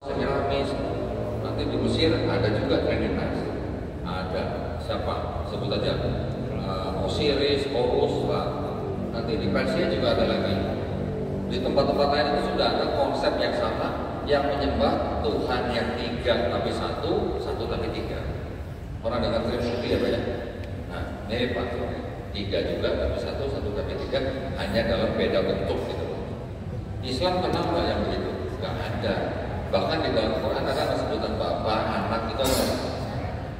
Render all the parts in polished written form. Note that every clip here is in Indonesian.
Semiramis. Nanti di Mesir ada juga Trinitas. Ada siapa? Sebut aja. Osiris, Horus, nanti di Persia juga ada lagi. Di tempat-tempat lain itu sudah ada konsep yang sama, yang menyembah Tuhan yang tiga tapi satu, satu tapi tiga. Pernah dengar Trinity ya Pak ya? Nah, mirip Pak. Tiga juga tapi satu, satu tapi tiga, hanya dalam beda bentuk gitu. Islam kenal nggak yang begitu? Nggak ada. Bahkan di dalam Quran ada sebutan Bapa, anak itu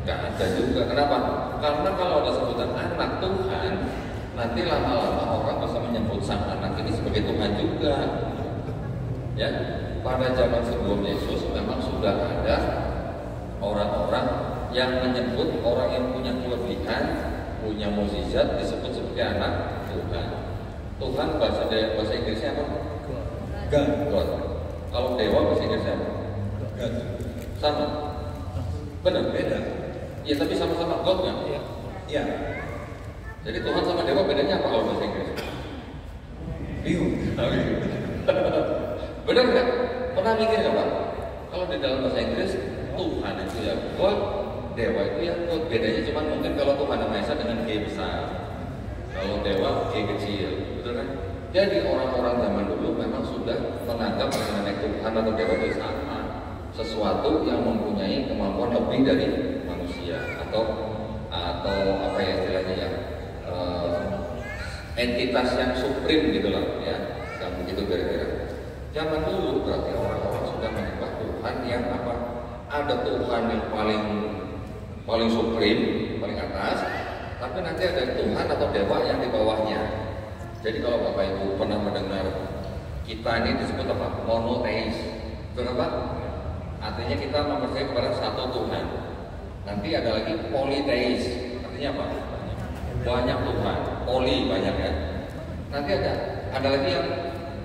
nggak ada juga. Kenapa? Karena kalau ada sebutan anak Tuhan, nanti lama-lama orang bisa menyebut sang anak ini sebagai Tuhan juga. Ya, pada zaman sebelum Yesus memang sudah ada orang-orang yang menyebut orang yang punya kelebihan, punya mukjizat disebut sebagai anak Tuhan. Tuhan bahasa Inggrisnya apa? God. Kalau dewa bahasa Inggrisnya apa? God. Sama. Benar? Beda. Ya tapi sama-sama God kan? Iya. Jadi Tuhan sama dewa bedanya apa kalau bahasa Inggris? Bingung. Benar nggak? Pernah mikir nggak Pak? Kalau di dalam bahasa Inggris Tuhan itu ya God, dewa itu ya God. Bedanya cuma mungkin kalau Tuhan yang Maha Esa dengan G besar, kalau dewa G kecil, betul kan? Jadi orang-orang zaman dulu memang sudah menganggap mengenai Tuhan atau dewa itu sama, sesuatu yang mempunyai kemampuan lebih dari manusia atau apa ya istilahnya ya, entitas yang supreme gitulah ya, yang begitu kira-kira. Zaman dulu berarti orang-orang sudah menyembah Tuhan yang apa? Ada Tuhan yang paling supreme, paling atas, tapi nanti ada Tuhan atau dewa yang di bawahnya. Jadi kalau Bapak Ibu pernah mendengar kita ini disebut apa? Monoteis. Itu apa? Artinya kita mempercayai kepada satu Tuhan. Nanti ada lagi politeis. Artinya apa? Banyak Tuhan. Poli banyak ya. Nanti ada lagi yang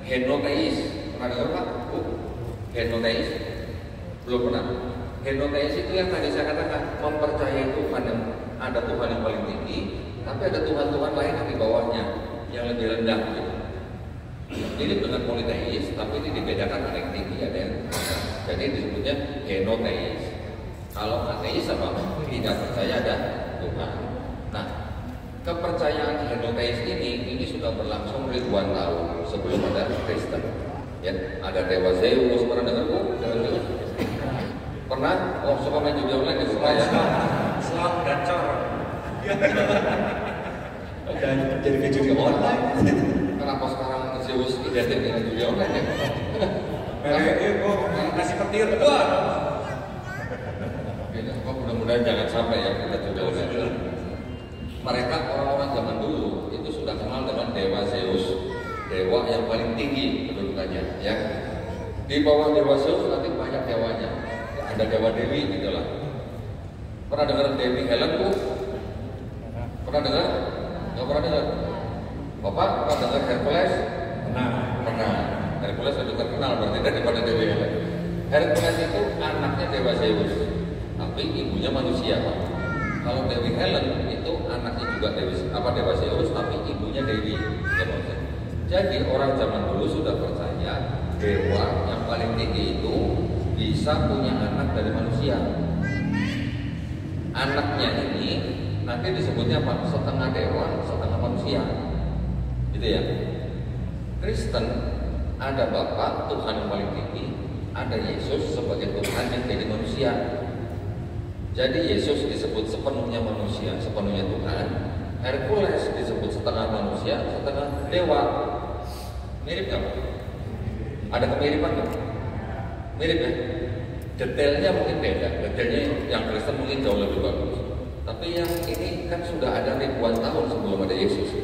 henoteis. Pernah dengar Pak? Henoteis? Belum pernah. Henoteis itu yang tadi saya katakan, mempercayai Tuhan yang ada Tuhan yang paling tinggi, tapi ada Tuhan-Tuhan lain yang di bawahnya, yang lebih rendah gitu. Ini dengan politeis, tapi ini dibedakan ada yang tinggi, ada yang rendah. Jadi disebutnya henoteis. Kalau ateis apa? Tidak percaya ada Tuhan. Nah, kepercayaan henoteis ini sudah berlangsung ribuan tahun sebelum ada Kristen. Ya, ada dewa Zeus, pernah dengar Bu? Pernah? Oh, suka main judi online ya? Suka ya? Selam gacor. Dan jadi ke judi online. Kenapa sekarang Zeus identik dengan judi online ya? Kasih petir doang. Mudah-mudahan jangan sampai ya kita judi online. Mereka orang-orang zaman dulu itu sudah kenal dengan dewa Zeus, dewa yang paling tinggi kedudukannya. Ya, di bawah dewa Zeus nanti banyak dewanya. Ada dewa Dewi gitu lah. Pernah dengar Dewi Helen Bu? Pernah dengar? Nggak pernah dengar? Bapak pernah dengar Hercules? Pernah. Hercules lebih terkenal berarti daripada Dewi Helen. Hercules itu anaknya dewa Zeus, tapi ibunya manusia Pak. Kalau Dewi Helen itu anaknya juga dewa Zeus, tapi ibunya Dewi. Jadi orang zaman dulu sudah percaya dewa yang paling tinggi itu bisa punya anak dari manusia. Anaknya ini nanti disebutnya apa? Setengah dewa, setengah manusia. Gitu ya. Kristen ada Bapa Tuhan yang paling tinggi, ada Yesus sebagai Tuhan yang jadi manusia. Jadi Yesus disebut sepenuhnya manusia, sepenuhnya Tuhan. Hercules disebut setengah manusia, setengah dewa. Mirip nggak? Ada kemiripan nggak? Mirip ya? Detailnya mungkin beda, detailnya yang Kristen mungkin jauh lebih bagus. Tapi yang ini kan sudah ada ribuan tahun sebelum ada Yesus.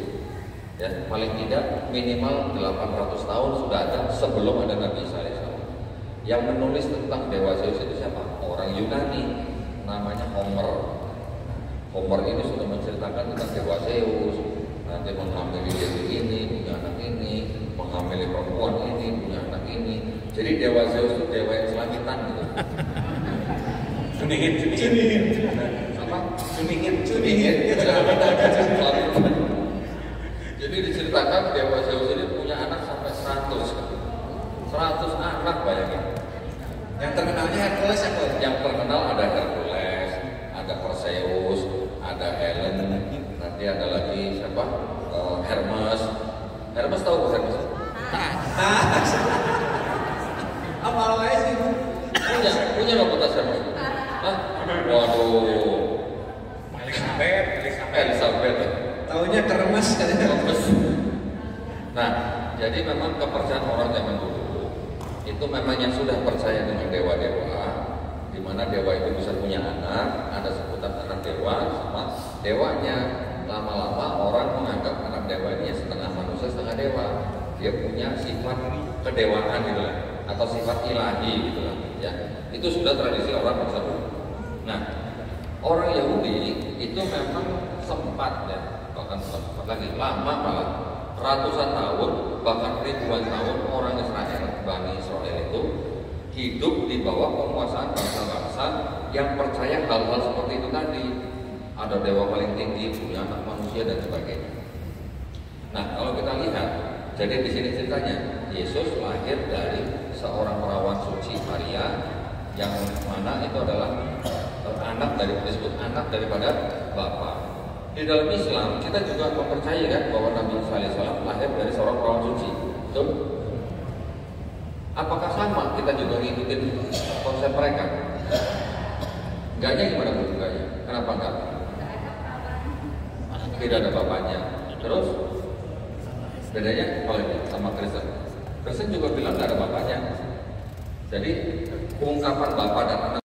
Ya, paling tidak minimal 800 tahun sudah ada sebelum ada Nabi Isa AS. Yang menulis tentang dewa Zeus itu siapa? Orang Yunani, namanya Homer. Homer ini sudah menceritakan tentang dewa Zeus, nanti menghamili dewi ini, punya anak ini, menghamili perempuan ini, punya anak ini. Jadi dewa Zeus itu dewa yang selamitan gitu. Cunihin. Apa? Cunihin. Jadi diceritakan dewa Zeus ini punya anak sampai 100 anak bayangin. Yang terkenalnya Hercules ya kok. Yang terkenal ada Hercules, ada Perseus, ada Helen, nanti ada lagi siapa? Hermes. Hermes tahu nggak Hermes? Apa awalnya sih bu? Punya nggak bekas Hermes? Hah? Waduh. Elizabeth. Taunya keremas katanya. Hermes. Nah, jadi memang kepercayaan orang zaman dulu itu memang yang sudah percaya dengan dewa-dewa, di mana dewa itu bisa punya anak, ada sebutan anak dewa sama dewanya. Lama-lama orang menganggap anak dewa ini ya setengah manusia setengah dewa. Dia punya sifat kedewaan gitu lah, atau sifat ilahi gitu lah. Ya, itu sudah tradisi orang bangsa dulu. Nah, orang Yahudi itu memang sempat ya, bahkan sempat lagi lama malah ratusan tahun bahkan ribuan tahun orang Israel, Bani Israel itu hidup di bawah penguasaan bangsa-bangsa yang percaya hal-hal seperti itu tadi. Ada dewa paling tinggi, punya anak manusia dan sebagainya. Nah, kalau kita lihat, jadi di sini ceritanya Yesus lahir dari seorang perawan suci Maria, yang mana itu adalah anak dari disebut anak daripada Bapa. Di dalam Islam kita juga mempercayai kan bahwa Nabi Isa alaihissalam lahir dari seorang perawan suci, betul? Apakah sama kita juga ngikutin konsep mereka? Enggaknya gimana bu? Enggaknya? Kenapa enggak? Tidak ada bapaknya. Terus bedanya kalau ini sama Kristen? Kristen juga bilang enggak ada bapaknya. Jadi ungkapan bapak dan anak